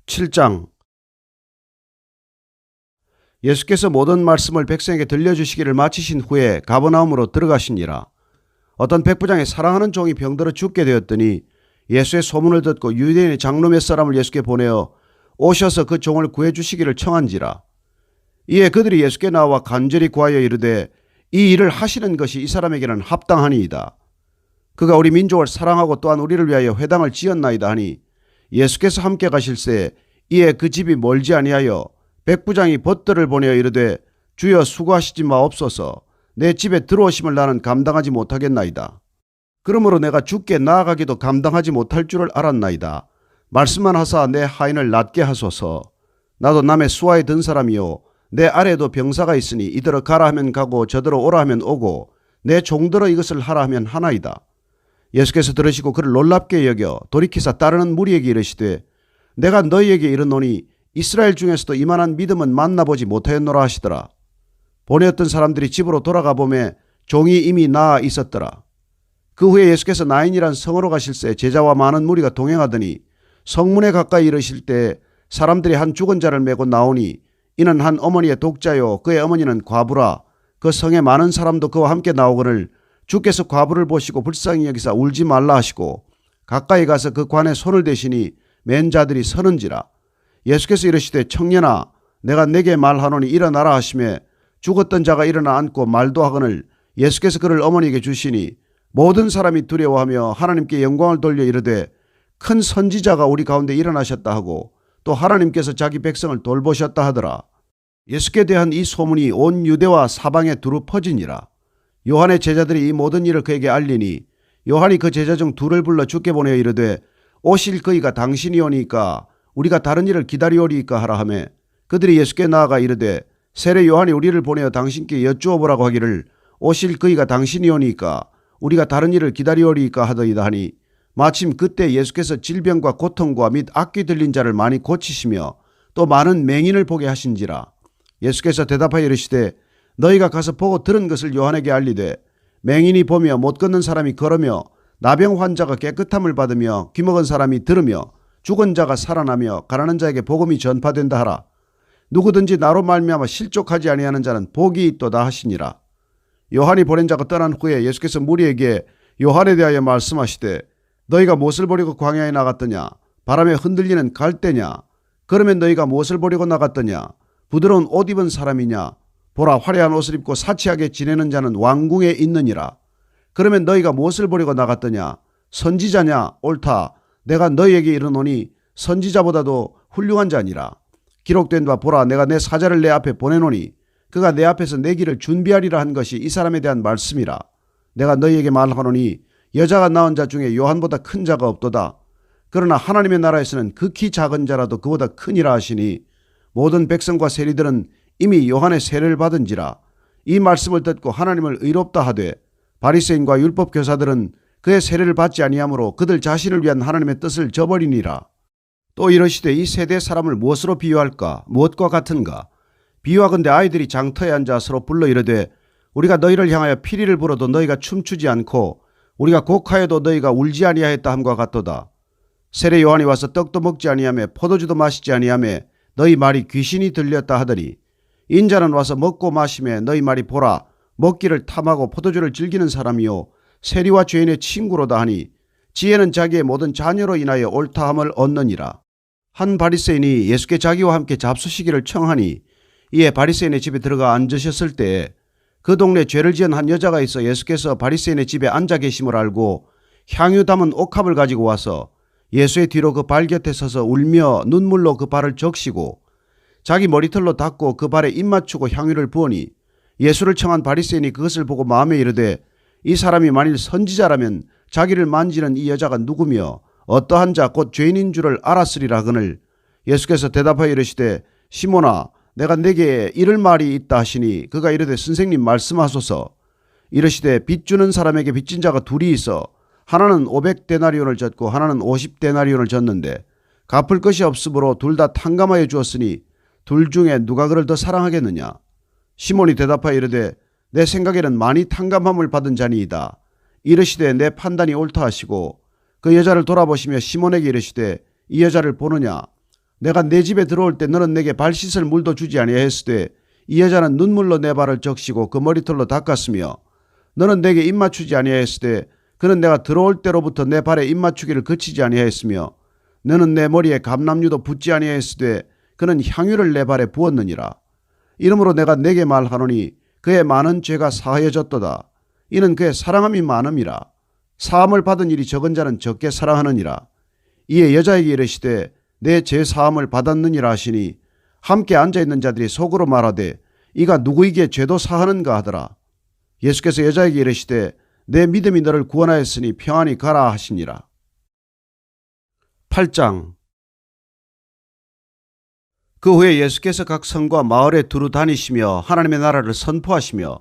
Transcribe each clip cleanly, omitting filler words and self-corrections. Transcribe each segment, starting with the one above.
7장. 예수께서 모든 말씀을 백성에게 들려주시기를 마치신 후에 가버나움으로 들어가시니라. 어떤 백부장의 사랑하는 종이 병들어 죽게 되었더니 예수의 소문을 듣고 유대인의 장로 몇 사람을 예수께 보내어 오셔서 그 종을 구해주시기를 청한지라. 이에 그들이 예수께 나와 간절히 구하여 이르되 이 일을 하시는 것이 이 사람에게는 합당하니이다. 그가 우리 민족을 사랑하고 또한 우리를 위하여 회당을 지었나이다 하니 예수께서 함께 가실새 이에 그 집이 멀지 아니하여 백부장이 벗들을 보내어 이르되 주여 수고하시지 마옵소서. 내 집에 들어오심을 나는 감당하지 못하겠나이다. 그러므로 내가 주께 나아가기도 감당하지 못할 줄을 알았나이다. 말씀만 하사 내 하인을 낫게 하소서. 나도 남의 수하에 든 사람이요 내 아래에도 병사가 있으니 이더러 가라 하면 가고 저더러 오라 하면 오고 내 종더러 이것을 하라 하면 하나이다. 예수께서 들으시고 그를 놀랍게 여겨 돌이키사 따르는 무리에게 이르시되 내가 너희에게 이르노니 이스라엘 중에서도 이만한 믿음은 만나보지 못하였노라 하시더라. 보내었던 사람들이 집으로 돌아가 보매 종이 이미 나아 있었더라. 그 후에 예수께서 나인이란 성으로 가실새 제자와 많은 무리가 동행하더니 성문에 가까이 이르실 때 사람들이 한 죽은 자를 메고 나오니 이는 한 어머니의 독자요 그의 어머니는 과부라. 그 성에 많은 사람도 그와 함께 나오거늘 주께서 과부를 보시고 불쌍히 여기사 울지 말라 하시고 가까이 가서 그 관에 손을 대시니 맨 자들이 서는지라. 예수께서 이르시되 청년아 내가 내게 말하노니 일어나라 하시매 죽었던 자가 일어나 앉고 말도 하거늘 예수께서 그를 어머니에게 주시니 모든 사람이 두려워하며 하나님께 영광을 돌려 이르되 큰 선지자가 우리 가운데 일어나셨다 하고 또 하나님께서 자기 백성을 돌보셨다 하더라. 예수께 대한 이 소문이 온 유대와 사방에 두루 퍼지니라. 요한의 제자들이 이 모든 일을 그에게 알리니 요한이 그 제자 중 둘을 불러 주께 보내어 이르되 오실 그이가 당신이 오니까 우리가 다른 일을 기다리오리이까 하라 하매 그들이 예수께 나아가 이르되 세례 요한이 우리를 보내어 당신께 여쭈어보라고 하기를 오실 그이가 당신이 오니까 우리가 다른 일을 기다리오리이까 하더이다 하니 마침 그때 예수께서 질병과 고통과 및 악귀 들린 자를 많이 고치시며 또 많은 맹인을 보게 하신지라. 예수께서 대답하여 이르시되 너희가 가서 보고 들은 것을 요한에게 알리되 맹인이 보며 못 걷는 사람이 걸으며 나병 환자가 깨끗함을 받으며 귀먹은 사람이 들으며 죽은 자가 살아나며 가난한 자에게 복음이 전파된다 하라. 누구든지 나로 말미암아 실족하지 아니하는 자는 복이 있도다 하시니라. 요한이 보낸 자가 떠난 후에 예수께서 무리에게 요한에 대하여 말씀하시되 너희가 무엇을 보려고 광야에 나갔더냐? 바람에 흔들리는 갈대냐? 그러면 너희가 무엇을 보려고 나갔더냐? 부드러운 옷 입은 사람이냐? 보라 화려한 옷을 입고 사치하게 지내는 자는 왕궁에 있느니라. 그러면 너희가 무엇을 보려고 나갔더냐? 선지자냐? 옳다. 내가 너희에게 이르노니 선지자보다도 훌륭한 자니라. 기록된 바 보라 내가 내 사자를 내 앞에 보내노니 그가 내 앞에서 내 길을 준비하리라 한 것이 이 사람에 대한 말씀이라. 내가 너희에게 말하노니 여자가 낳은 자 중에 요한보다 큰 자가 없도다. 그러나 하나님의 나라에서는 극히 작은 자라도 그보다 크니라 하시니 모든 백성과 세리들은 이미 요한의 세례를 받은지라. 이 말씀을 듣고 하나님을 의롭다 하되 바리새인과 율법 교사들은 그의 세례를 받지 아니하므로 그들 자신을 위한 하나님의 뜻을 저버리니라. 또 이러시되 이 세대 사람을 무엇으로 비유할까? 무엇과 같은가? 비유하건대 아이들이 장터에 앉아 서로 불러 이르되 우리가 너희를 향하여 피리를 불어도 너희가 춤추지 않고 우리가 곡하여도 너희가 울지 아니하였다 함과 같도다. 세례 요한이 와서 떡도 먹지 아니하며 포도주도 마시지 아니하며 너희 말이 귀신이 들렸다 하더니 인자는 와서 먹고 마시며 너희 말이 보라 먹기를 탐하고 포도주를 즐기는 사람이요 세리와 죄인의 친구로다 하니 지혜는 자기의 모든 자녀로 인하여 옳다함을 얻느니라. 한 바리새인이 예수께 자기와 함께 잡수시기를 청하니 이에 바리새인의 집에 들어가 앉으셨을 때 그 동네 죄를 지은 한 여자가 있어 예수께서 바리새인의 집에 앉아 계심을 알고 향유 담은 옥합을 가지고 와서 예수의 뒤로 그 발 곁에 서서 울며 눈물로 그 발을 적시고 자기 머리털로 닦고 그 발에 입 맞추고 향유를 부으니 예수를 청한 바리새인이 그것을 보고 마음에 이르되 이 사람이 만일 선지자라면 자기를 만지는 이 여자가 누구며 어떠한 자 곧 죄인인 줄을 알았으리라 하거늘 예수께서 대답하여 이르시되 시몬아 내가 내게 이를 말이 있다 하시니 그가 이르되 선생님 말씀하소서. 이르시되 빚 주는 사람에게 빚진 자가 둘이 있어 하나는 500데나리온을 졌고 하나는 50데나리온을 졌는데 갚을 것이 없으므로 둘 다 탕감하여 주었으니 둘 중에 누가 그를 더 사랑하겠느냐? 시몬이 대답하여 이르되 내 생각에는 많이 탕감함을 받은 자니이다. 이르시되 내 판단이 옳다 하시고 그 여자를 돌아보시며 시몬에게 이르시되 이 여자를 보느냐? 내가 내 집에 들어올 때 너는 내게 발 씻을 물도 주지 아니하였으되 이 여자는 눈물로 내 발을 적시고 그 머리털로 닦았으며 너는 내게 입맞추지 아니하였으되 그는 내가 들어올 때로부터 내 발에 입맞추기를 그치지 아니하였으며 너는 내 머리에 감람유도 붓지 아니하였으되 그는 향유를 내 발에 부었느니라. 이러므로 내가 내게 말하노니 그의 많은 죄가 사하여졌도다. 이는 그의 사랑함이 많음이라. 사함을 받은 일이 적은 자는 적게 사랑하느니라. 이에 여자에게 이르시되 내 죄 사함을 받았느니라 하시니 함께 앉아있는 자들이 속으로 말하되 이가 누구에게 죄도 사하는가 하더라. 예수께서 여자에게 이르시되 내 믿음이 너를 구원하였으니 평안히 가라 하시니라. 8장. 그 후에 예수께서 각 성과 마을에 두루 다니시며 하나님의 나라를 선포하시며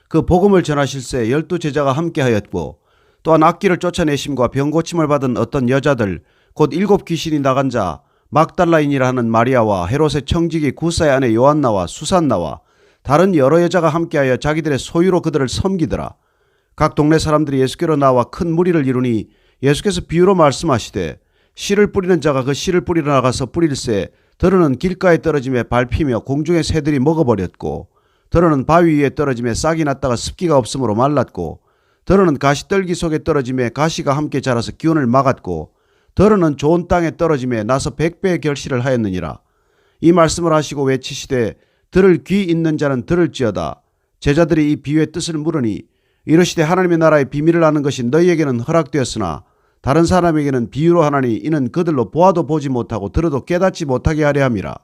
그 복음을 전하실새 12 제자가 함께하였고 또한 악귀를 쫓아내심과 병고침을 받은 어떤 여자들 곧 7 귀신이 나간 자 막달라인이라 하는 마리아와 헤롯의 청지기 구사의 아내 요한나와 수산나와 다른 여러 여자가 함께하여 자기들의 소유로 그들을 섬기더라. 각 동네 사람들이 예수께로 나와 큰 무리를 이루니 예수께서 비유로 말씀하시되 씨를 뿌리는 자가 그 씨를 뿌리러 나가서 뿌릴새 더러는 길가에 떨어짐에 밟히며 공중의 새들이 먹어버렸고 더러는 바위 위에 떨어짐에 싹이 났다가 습기가 없으므로 말랐고 더러는 가시떨기 속에 떨어짐에 가시가 함께 자라서 기운을 막았고 더러는 좋은 땅에 떨어짐에 나서 100배의 결실을 하였느니라. 이 말씀을 하시고 외치시되 들을 귀 있는 자는 들을지어다. 제자들이 이 비유의 뜻을 물으니 이르시되 하나님의 나라의 비밀을 아는 것이 너희에게는 허락되었으나 다른 사람에게는 비유로 하나니 이는 그들로 보아도 보지 못하고 들어도 깨닫지 못하게 하려 함이라.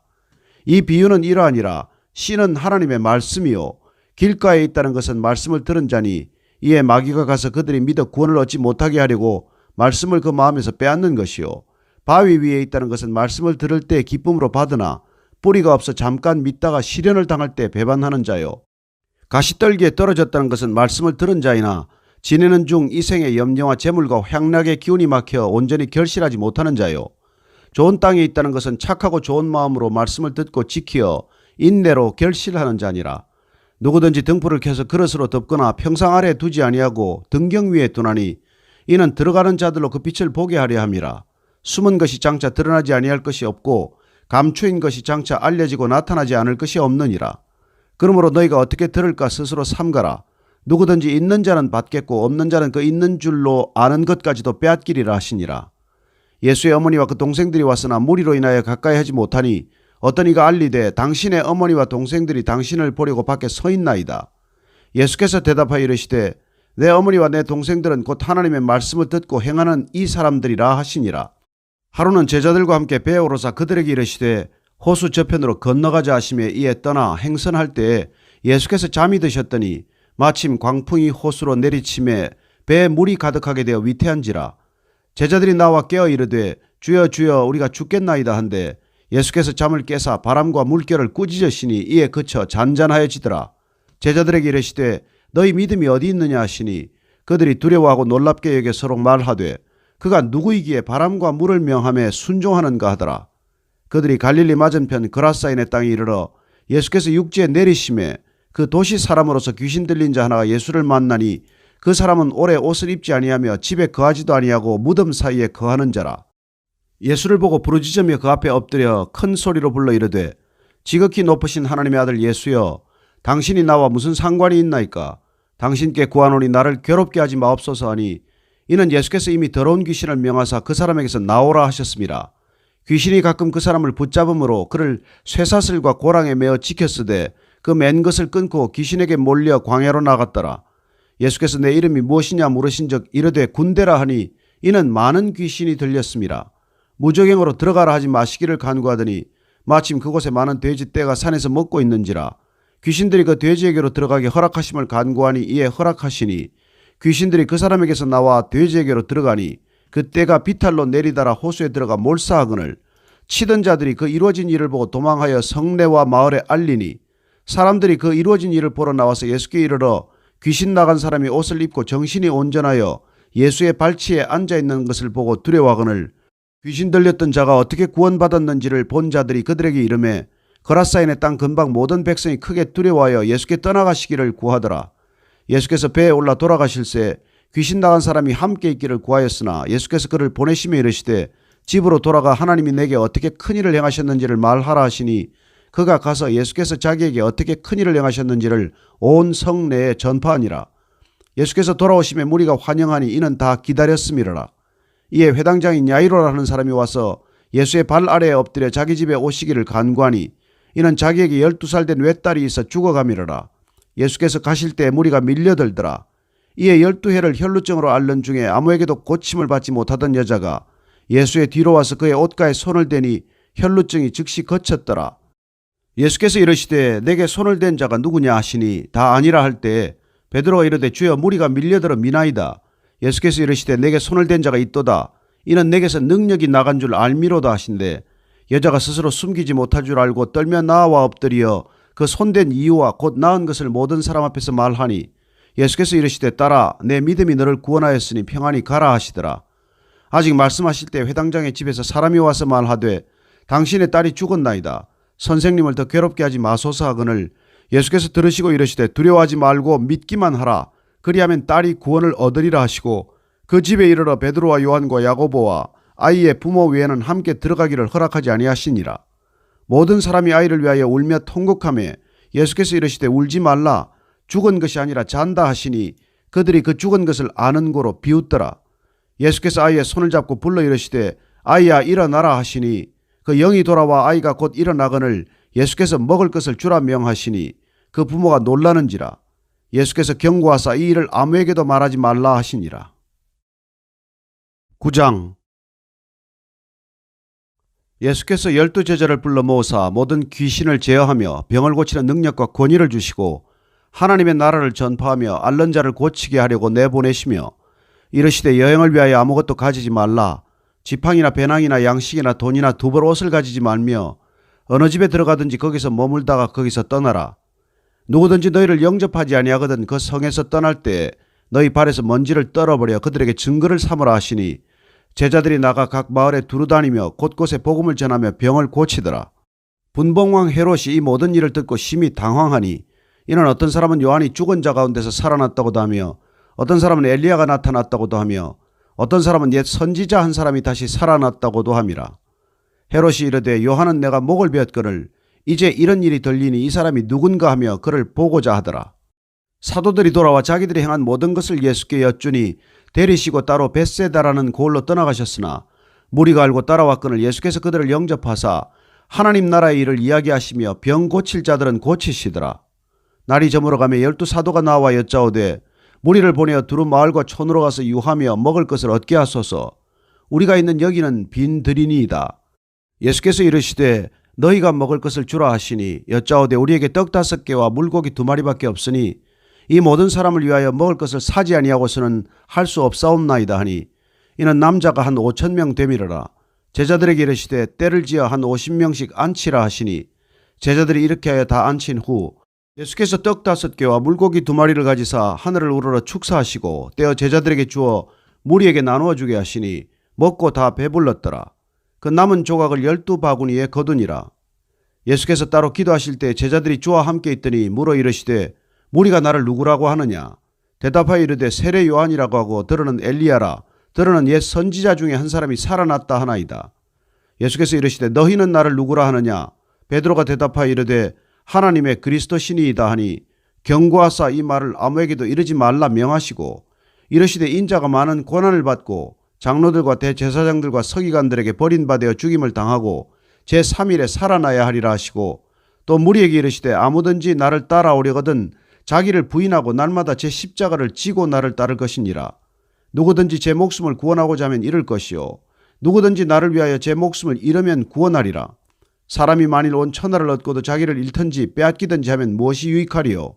이 비유는 이러하니라. 씨는 하나님의 말씀이요 길가에 있다는 것은 말씀을 들은 자니 이에 마귀가 가서 그들이 믿어 구원을 얻지 못하게 하려고 말씀을 그 마음에서 빼앗는 것이요 바위 위에 있다는 것은 말씀을 들을 때 기쁨으로 받으나 뿌리가 없어 잠깐 믿다가 시련을 당할 때 배반하는 자요 가시떨기에 떨어졌다는 것은 말씀을 들은 자이나 지내는 중 이 생의 염려와 재물과 향락의 기운이 막혀 온전히 결실하지 못하는 자요 좋은 땅에 있다는 것은 착하고 좋은 마음으로 말씀을 듣고 지키어 인내로 결실하는 자니라. 누구든지 등불을 켜서 그릇으로 덮거나 평상 아래에 두지 아니하고 등경 위에 두나니 이는 들어가는 자들로 그 빛을 보게 하려 함이라. 숨은 것이 장차 드러나지 아니할 것이 없고 감추인 것이 장차 알려지고 나타나지 않을 것이 없느니라. 그러므로 너희가 어떻게 들을까 스스로 삼가라. 누구든지 있는 자는 받겠고 없는 자는 그 있는 줄로 아는 것까지도 빼앗기리라 하시니라. 예수의 어머니와 그 동생들이 왔으나 무리로 인하여 가까이 하지 못하니 어떤 이가 알리되 당신의 어머니와 동생들이 당신을 보려고 밖에 서 있나이다. 예수께서 대답하여 이르시되 내 어머니와 내 동생들은 곧 하나님의 말씀을 듣고 행하는 이 사람들이라 하시니라. 하루는 제자들과 함께 배에 오르사 그들에게 이르시되 호수 저편으로 건너가자 하시며 이에 떠나 행선할 때에 예수께서 잠이 드셨더니 마침 광풍이 호수로 내리침에 배에 물이 가득하게 되어 위태한지라. 제자들이 나와 깨어 이르되 주여 주여 우리가 죽겠나이다 한데 예수께서 잠을 깨사 바람과 물결을 꾸짖으시니 이에 그쳐 잔잔하여지더라. 제자들에게 이르시되 너희 믿음이 어디 있느냐 하시니 그들이 두려워하고 놀랍게 여겨 서로 말하되 그가 누구이기에 바람과 물을 명함에 순종하는가 하더라. 그들이 갈릴리 맞은편 그라사인의 땅에 이르러 예수께서 육지에 내리심에 그 도시 사람으로서 귀신 들린 자 하나가 예수를 만나니 그 사람은 오래 옷을 입지 아니하며 집에 거하지도 아니하고 무덤 사이에 거하는 자라. 예수를 보고 부르짖으며 그 앞에 엎드려 큰 소리로 불러 이르되 지극히 높으신 하나님의 아들 예수여 당신이 나와 무슨 상관이 있나이까. 당신께 구하노니 나를 괴롭게 하지 마옵소서 하니 이는 예수께서 이미 더러운 귀신을 명하사 그 사람에게서 나오라 하셨습니다. 귀신이 가끔 그 사람을 붙잡음으로 그를 쇠사슬과 고랑에 매어 지켰으되 그 맨 것을 끊고 귀신에게 몰려 광야로 나갔더라. 예수께서 내 이름이 무엇이냐 물으신즉 이르되 군대라 하니 이는 많은 귀신이 들렸습니다. 무적행으로 들어가라 하지 마시기를 간구하더니 마침 그곳에 많은 돼지떼가 산에서 먹고 있는지라. 귀신들이 그 돼지에게로 들어가게 허락하심을 간구하니 이에 허락하시니 귀신들이 그 사람에게서 나와 돼지에게로 들어가니 그 떼가 비탈로 내리달아 호수에 들어가 몰사하거늘 치던 자들이 그 이루어진 일을 보고 도망하여 성내와 마을에 알리니 사람들이 그 이루어진 일을 보러 나와서 예수께 이르러 귀신 나간 사람이 옷을 입고 정신이 온전하여 예수의 발치에 앉아있는 것을 보고 두려워하거늘 귀신 들렸던 자가 어떻게 구원받았는지를 본 자들이 그들에게 이르매 거라사인의 땅 근방 모든 백성이 크게 두려워하여 예수께 떠나가시기를 구하더라. 예수께서 배에 올라 돌아가실새 귀신 나간 사람이 함께 있기를 구하였으나 예수께서 그를 보내시며 이르시되 집으로 돌아가 하나님이 내게 어떻게 큰일을 행하셨는지를 말하라 하시니 그가 가서 예수께서 자기에게 어떻게 큰일을 행하셨는지를 온 성내에 전파하니라. 예수께서 돌아오심에 무리가 환영하니 이는 다 기다렸음이라. 이에 회당장인 야이로라는 사람이 와서 예수의 발 아래에 엎드려 자기 집에 오시기를 간구하니 이는 자기에게 12살 된 외딸이 있어 죽어가미르라. 예수께서 가실 때 무리가 밀려들더라. 이에 12해를 혈루증으로 앓는 중에 아무에게도 고침을 받지 못하던 여자가 예수의 뒤로 와서 그의 옷가에 손을 대니 혈루증이 즉시 그쳤더라. 예수께서 이르시되 내게 손을 댄 자가 누구냐 하시니 다 아니라 할 때에 베드로가 이르되 주여 무리가 밀려들어 미나이다. 예수께서 이르시되 내게 손을 댄 자가 있도다. 이는 내게서 능력이 나간 줄 알미로다 하신대 여자가 스스로 숨기지 못할 줄 알고 떨며 나와 엎드려 그 손댄 이유와 곧 나은 것을 모든 사람 앞에서 말하니 예수께서 이르시되 딸아 내 믿음이 너를 구원하였으니 평안히 가라 하시더라. 아직 말씀하실 때 회당장의 집에서 사람이 와서 말하되 당신의 딸이 죽었나이다. 선생님을 더 괴롭게 하지 마소서 하거늘 예수께서 들으시고 이르시되 두려워하지 말고 믿기만 하라. 그리하면 딸이 구원을 얻으리라 하시고 그 집에 이르러 베드로와 요한과 야고보와 아이의 부모 외에는 함께 들어가기를 허락하지 아니하시니라. 모든 사람이 아이를 위하여 울며 통곡하며 예수께서 이르시되 울지 말라. 죽은 것이 아니라 잔다 하시니 그들이 그 죽은 것을 아는 고로 비웃더라. 예수께서 아이의 손을 잡고 불러 이르시되 아이야 일어나라 하시니 그 영이 돌아와 아이가 곧 일어나거늘 예수께서 먹을 것을 주라 명하시니 그 부모가 놀라는지라. 예수께서 경고하사 이 일을 아무에게도 말하지 말라 하시니라. 9장. 예수께서 12제자를 불러 모으사 모든 귀신을 제어하며 병을 고치는 능력과 권위를 주시고 하나님의 나라를 전파하며 앓는 자를 고치게 하려고 내보내시며 이르시되 여행을 위하여 아무것도 가지지 말라. 지팡이나 배낭이나 양식이나 돈이나 두 벌 옷을 가지지 말며 어느 집에 들어가든지 거기서 머물다가 거기서 떠나라. 누구든지 너희를 영접하지 아니하거든 그 성에서 떠날 때 너희 발에서 먼지를 떨어버려 그들에게 증거를 삼으라 하시니 제자들이 나가 각 마을에 두루다니며 곳곳에 복음을 전하며 병을 고치더라. 분봉왕 헤롯이 이 모든 일을 듣고 심히 당황하니 이는 어떤 사람은 요한이 죽은 자 가운데서 살아났다고도 하며 어떤 사람은 엘리야가 나타났다고도 하며 어떤 사람은 옛 선지자 한 사람이 다시 살아났다고도 함이라. 헤롯이 이르되 요한은 내가 목을 베었거늘 이제 이런 일이 들리니 이 사람이 누군가 하며 그를 보고자 하더라. 사도들이 돌아와 자기들이 행한 모든 것을 예수께 여쭈니 데리시고 따로 벳세다라는 고을로 떠나가셨으나 무리가 알고 따라왔거늘 예수께서 그들을 영접하사 하나님 나라의 일을 이야기하시며 병 고칠 자들은 고치시더라. 날이 저물어가며 12사도가 나와 여짜오되 무리를 보내어 두루 마을과 촌으로 가서 유하며 먹을 것을 얻게 하소서. 우리가 있는 여기는 빈 들이니이다. 예수께서 이르시되 너희가 먹을 것을 주라 하시니 여짜오되 우리에게 떡 5개와 물고기 2마리밖에 없으니 이 모든 사람을 위하여 먹을 것을 사지 아니하고서는 할 수 없사옵나이다 하니 이는 남자가 한 5,000명 되미르라. 제자들에게 이르시되 때를 지어 한 50명씩 앉히라 하시니 제자들이 이렇게 하여 다 앉힌 후 예수께서 떡 5개와 물고기 2마리를 가지사 하늘을 우러러 축사하시고 떼어 제자들에게 주어 무리에게 나누어 주게 하시니 먹고 다 배불렀더라. 그 남은 조각을 12바구니에 거두니라. 예수께서 따로 기도하실 때 제자들이 주와 함께 있더니 물어 이르시되 무리가 나를 누구라고 하느냐. 대답하여 이르되 세례 요한이라고 하고 더러는 엘리야라. 더러는 옛 선지자 중에 한 사람이 살아났다 하나이다. 예수께서 이르시되 너희는 나를 누구라 하느냐. 베드로가 대답하여 이르되 하나님의 그리스도시니이다 하니 경고하사 이 말을 아무에게도 이르지 말라 명하시고 이르시되 인자가 많은 고난을 받고 장로들과 대제사장들과 서기관들에게 버림받아 죽임을 당하고 제3일에 살아나야 하리라 하시고 또 무리에게 이르시되 아무든지 나를 따라오려거든 자기를 부인하고 날마다 제 십자가를 지고 나를 따를 것이니라. 누구든지 제 목숨을 구원하고자 하면 잃을 것이요 누구든지 나를 위하여 제 목숨을 잃으면 구원하리라. 사람이 만일 온 천하를 얻고도 자기를 잃든지 빼앗기든지 하면 무엇이 유익하리요.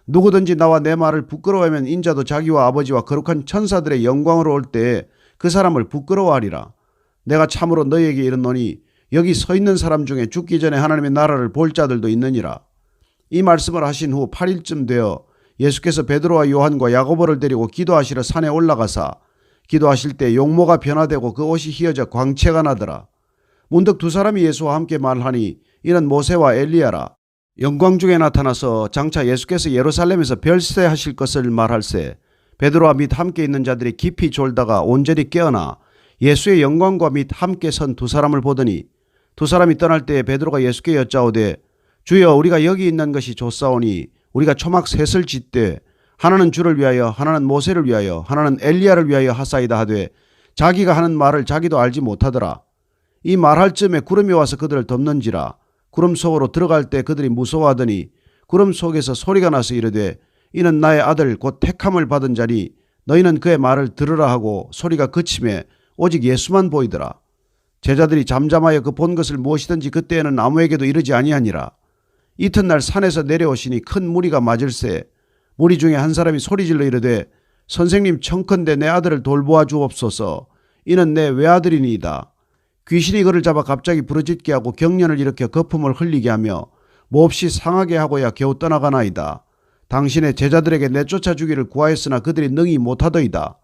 누구든지 나와 내 말을 부끄러워하면 인자도 자기와 아버지와 거룩한 천사들의 영광으로 올 때에 그 사람을 부끄러워하리라. 내가 참으로 너희에게 이르노니 여기 서 있는 사람 중에 죽기 전에 하나님의 나라를 볼 자들도 있느니라. 이 말씀을 하신 후 8일쯤 되어 예수께서 베드로와 요한과 야고보를 데리고 기도하시러 산에 올라가사 기도하실 때 용모가 변화되고 그 옷이 휘어져 광채가 나더라. 문득 두 사람이 예수와 함께 말하니 이는 모세와 엘리야라. 영광 중에 나타나서 장차 예수께서 예루살렘에서 별세하실 것을 말할세 베드로와 및 함께 있는 자들이 깊이 졸다가 온전히 깨어나 예수의 영광과 및 함께 선 두 사람을 보더니 두 사람이 떠날 때에 베드로가 예수께 여짜오되 주여 우리가 여기 있는 것이 좋사오니 우리가 초막 셋을 짓되 하나는 주를 위하여 하나는 모세를 위하여 하나는 엘리야를 위하여 하사이다 하되 자기가 하는 말을 자기도 알지 못하더라. 이 말할 즈음에 구름이 와서 그들을 덮는지라. 구름 속으로 들어갈 때 그들이 무서워하더니 구름 속에서 소리가 나서 이르되 이는 나의 아들 곧 택함을 받은 자니 너희는 그의 말을 들으라 하고 소리가 그침에 오직 예수만 보이더라. 제자들이 잠잠하여 그 본 것을 무엇이든지 그때에는 아무에게도 이르지 아니하니라. 이튿날 산에서 내려오시니 큰 무리가 맞을새 무리 중에 한 사람이 소리질러 이르되 선생님 청컨대 내 아들을 돌보아 주옵소서. 이는 내 외아들이니이다. 귀신이 그를 잡아 갑자기 부르짖게 하고 경련을 일으켜 거품을 흘리게 하며 몹시 상하게 하고야 겨우 떠나가나이다. 당신의 제자들에게 내쫓아 주기를 구하였으나 그들이 능히 못하더이다.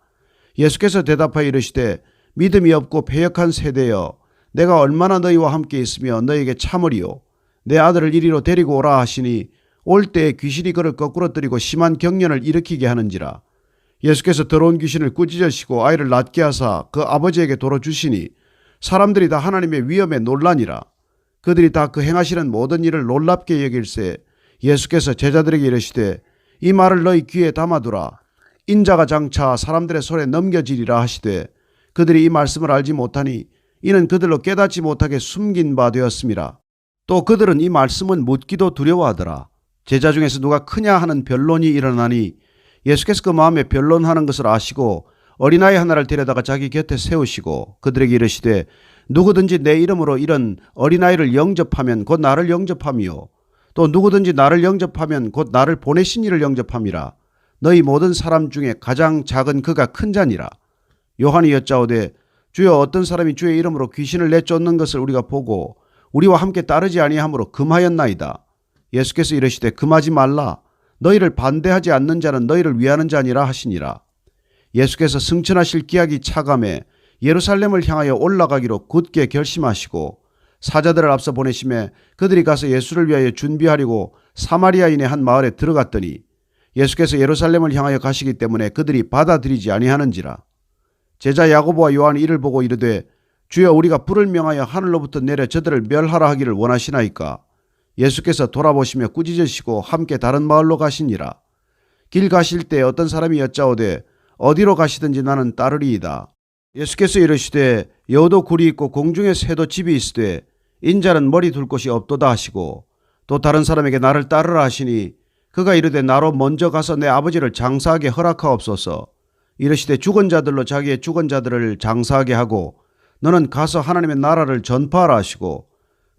예수께서 대답하여 이르시되 믿음이 없고 패역한 세대여 내가 얼마나 너희와 함께 있으며 너희에게 참으리요. 내 아들을 이리로 데리고 오라 하시니 올 때에 귀신이 그를 거꾸러뜨리고 심한 경련을 일으키게 하는지라. 예수께서 더러운 귀신을 꾸짖으시고 아이를 낫게 하사 그 아버지에게 도로 주시니 사람들이 다 하나님의 위엄에 놀라니라. 그들이 다 그 행하시는 모든 일을 놀랍게 여길새 예수께서 제자들에게 이르시되 이 말을 너희 귀에 담아두라. 인자가 장차 사람들의 손에 넘겨지리라 하시되 그들이 이 말씀을 알지 못하니 이는 그들로 깨닫지 못하게 숨긴 바 되었음이라. 또 그들은 이 말씀은 묻기도 두려워하더라. 제자 중에서 누가 크냐 하는 변론이 일어나니 예수께서 그 마음에 변론하는 것을 아시고 어린아이 하나를 데려다가 자기 곁에 세우시고 그들에게 이르시되 누구든지 내 이름으로 이런 어린아이를 영접하면 곧 나를 영접함이요 또 누구든지 나를 영접하면 곧 나를 보내신 이를 영접함이라. 너희 모든 사람 중에 가장 작은 그가 큰 자니라. 요한이 여짜오되 주여 어떤 사람이 주의 이름으로 귀신을 내쫓는 것을 우리가 보고 우리와 함께 따르지 아니하므로 금하였나이다. 예수께서 이르시되 금하지 말라. 너희를 반대하지 않는 자는 너희를 위하는 자니라 하시니라. 예수께서 승천하실 기약이 차감해 예루살렘을 향하여 올라가기로 굳게 결심하시고 사자들을 앞서 보내심에 그들이 가서 예수를 위하여 준비하려고 사마리아인의 한 마을에 들어갔더니 예수께서 예루살렘을 향하여 가시기 때문에 그들이 받아들이지 아니하는지라. 제자 야고보와 요한이 이를 보고 이르되 주여 우리가 불을 명하여 하늘로부터 내려 저들을 멸하라 하기를 원하시나이까. 예수께서 돌아보시며 꾸짖으시고 함께 다른 마을로 가시니라. 길 가실 때 어떤 사람이 여짜오되 어디로 가시든지 나는 따르리이다. 예수께서 이르시되 여도 굴이 있고 공중에 새도 집이 있으되 인자는 머리 둘 곳이 없도다 하시고 또 다른 사람에게 나를 따르라 하시니 그가 이르되 나로 먼저 가서 내 아버지를 장사하게 허락하옵소서. 이르시되 죽은 자들로 자기의 죽은 자들을 장사하게 하고 너는 가서 하나님의 나라를 전파하라 하시고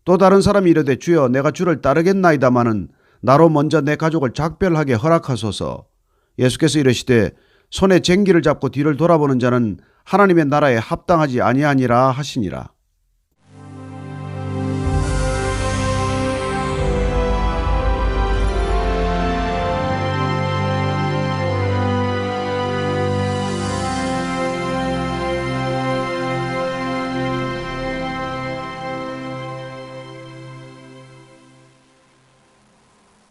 또 다른 사람이 이르되 주여 내가 주를 따르겠나이다마는 나로 먼저 내 가족을 작별하게 허락하소서. 예수께서 이르시되 손에 쟁기를 잡고 뒤를 돌아보는 자는 하나님의 나라에 합당하지 아니하니라 하시니라.